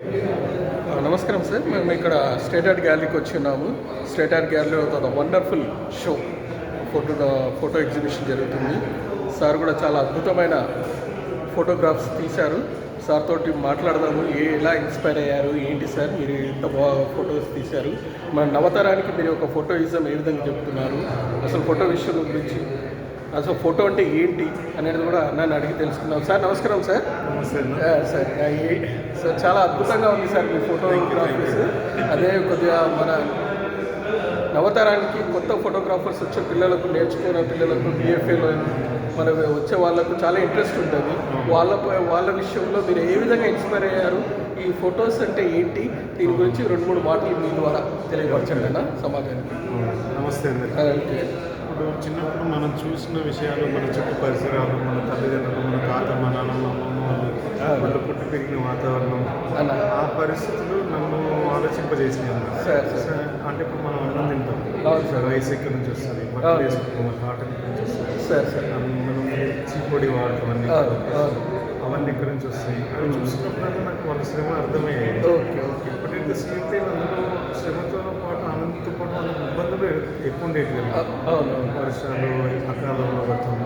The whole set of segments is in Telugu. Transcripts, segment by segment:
నమస్కారం సార్. మేము ఇక్కడ స్టేట్ ఆర్ట్ గ్యాలరీకి వచ్చి ఉన్నాము. స్టేట్ ఆర్ట్ గ్యాలరీలో ఒక వండర్ఫుల్ షో ఫోటో ఎగ్జిబిషన్ జరుగుతుంది. సార్ కూడా చాలా అద్భుతమైన ఫోటోగ్రాఫ్స్ తీశారు. సార్ తోటి మాట్లాడదాము. ఎలా ఇన్స్పైర్ అయ్యారు, ఏంటి సార్ మీరు ఇంత బాగా ఫొటోస్ తీశారు, మన నవతరానికి మీరు ఒక ఫోటోయిజం ఏ విధంగా చెప్తున్నారు, అసలు ఫోటో విషయం గురించి, అసలు ఫోటో అంటే ఏంటి అనేది కూడా నన్ను అడిగి తెలుసుకున్నాం. సార్ నమస్కారం సార్. సార్ సార్ చాలా అద్భుతంగా ఉంది సార్ మీ ఫోటోగ్రాఫీస్. అదే కొద్దిగా మన నవతరానికి కొత్త ఫోటోగ్రాఫర్స్ వచ్చే పిల్లలకు, నేర్చుకునే పిల్లలకు, బిఎఫ్ఏలో మన వచ్చే వాళ్ళకు చాలా ఇంట్రెస్ట్ ఉంటుంది. వాళ్ళ విషయంలో మీరు ఏ విధంగా ఇన్స్పైర్ అయ్యారు, ఈ ఫొటోస్ అంటే ఏంటి, దీని గురించి 2-3 మాటలు మీ ద్వారా తెలియపరచండి అన్న సమాజానికి. నమస్తే అండి. ఇప్పుడు చిన్నప్పుడు మనం చూసిన విషయాలు, మన చుట్టూ పరిసరాలు, మన తల్లిదండ్రులు, మన తాత, మన నాన్నమ్మ, అమ్మమ్మ వాళ్ళు పుట్టి పెరిగిన వాతావరణం, ఆ పరిస్థితులు నన్ను ఆలోచింపజేసినాయి అన్నమాట. అంటే ఇప్పుడు మనం అన్నం తింటాం, రైస్ ఎక్కడి నుంచి వస్తుంది, బట్టలు వేసుకుంటాం, కాటన్ ఎక్కడి నుంచి వస్తుంది, మనం చీపొడి వాడటం అవన్నీ ఎక్కడి నుంచి వస్తాయి అవి చూసినప్పుడు నాకు వాళ్ళ శ్రమ అర్థమయ్యాయి. బట్ సేమ్ టైం అందులో శ్రమతో పాటు ఆనందంతో పాటు వాళ్ళకి ఇబ్బందులు ఎక్కువ ఉండేవి కదా. వర్షాలు అకాలంలో పడతాం,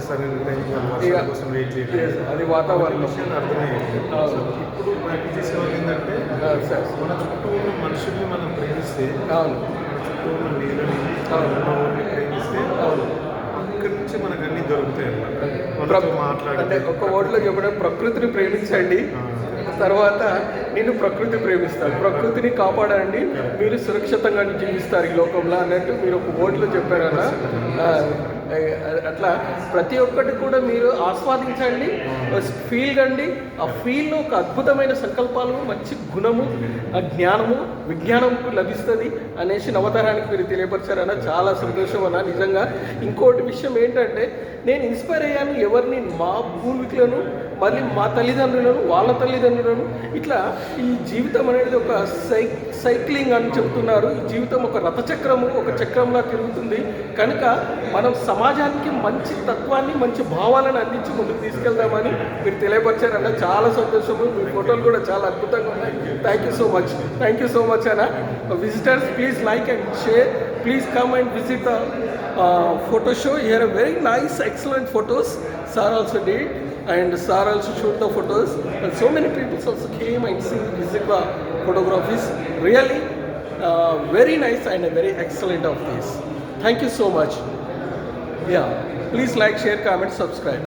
సరైన టైంకి వర్షాల కోసం వెయిట్ చేయలేదు, అది వాతావరణం విషయాలు అర్థమయ్యేది. ఇప్పుడు నాకు తీసుకోవాలి ఏంటంటే మన చుట్టూ ఉన్న మనుషుల్ని మనం ప్రేమిస్తే, మన చుట్టూ ఉన్న నీళ్ళని ఊరిని ప్రేమిస్తే అక్కడి నుంచి మనకు అన్నీ దొరుకుతాయి అన్నమాట. మాట్లాడితే ఒక ఓట్లో చెప్పడం, ప్రకృతిని ప్రేమించండి, తర్వాత నేను ప్రకృతి ప్రేమిస్తాను, ప్రకృతిని కాపాడండి, మీరు సురక్షితంగా జీవిస్తారు ఈ లోకంలో అన్నట్టు మీరు ఒక ఓట్లో చెప్పారన్న. అట్లా ప్రతి ఒక్కటి కూడా మీరు ఆస్వాదించండి, ఫీల్ కండి. ఆ ఫీల్ను ఒక అద్భుతమైన సంకల్పాలు, మంచి గుణము, జ్ఞానము, విజ్ఞానము లభిస్తుంది అనేసి నవతరానికి మీరు తెలియపరిచారన్న. చాలా సంతోషం అన్న నిజంగా. ఇంకోటి విషయం ఏంటంటే, నేను ఇన్స్పైర్ అయ్యాను ఎవరిని, మా పూర్వీకులను, మళ్ళీ మా తల్లిదండ్రులను, వాళ్ళ తల్లిదండ్రులను. ఇట్లా ఈ జీవితం అనేది ఒక సైక్లింగ్ అని చెప్తున్నారు. ఈ జీవితం ఒక రథచక్రము, ఒక చక్రంలా తిరుగుతుంది. కనుక మనం సమాజానికి మంచి తత్వాన్ని, మంచి భావాలను అందించి ముందుకు తీసుకెళ్దామని మీరు తెలియపరిచారన్న. చాలా సంతోషము. మీ ఫోటోలు కూడా చాలా అద్భుతంగా ఉన్నాయి. థ్యాంక్ యూ సో మచ్ అన్న. Visitors please like and share, please come and visit the photo show. Here are very nice, excellent photos sir also did, and sir also shoot the photos, and so many people also came and visit the photographies. Really very nice and very excellent of this. Thank you so much. Yeah, please like, share, comment, subscribe.